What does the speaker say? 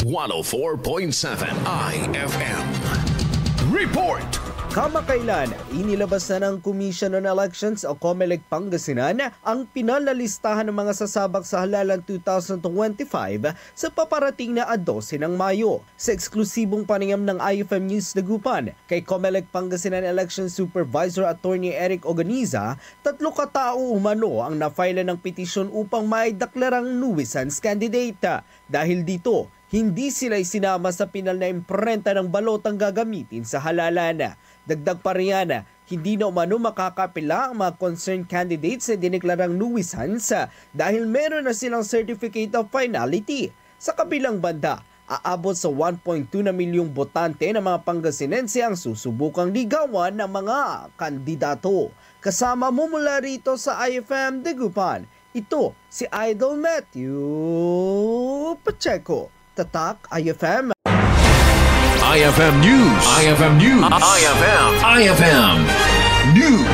104.7 IFM. Report! Kamakailan, inilabas na ng Commission on Elections o COMELEC Pangasinan ang pinalalistahan ng mga sasabak sa halalan 2025 sa paparating na 12 ng Mayo. Sa eksklusibong panayam ng IFM News Dagupan, kay COMELEC Pangasinan Election Supervisor Attorney Eric Oganiza, 3 katao umano ang na-file ng petisyon upang maideklarang nuisance candidate. Dahil dito, hindi sila isinama sa pinal na imprenta ng balotang gagamitin sa halalan. Dagdag pa riyan, hindi na umano makakapila ang mga concerned candidates na dineklarang nuisance dahil meron na silang certificate of finality. Sa kabilang banda, aabot sa 1.2 na milyong botante ng mga Pangasinense ang susubukang ligawan ng mga kandidato. Kasama mo mula rito sa IFM Dagupan, ito si Idol Matthew Pacheco. Tatak IFM. IFM News. IFM News. IFM News.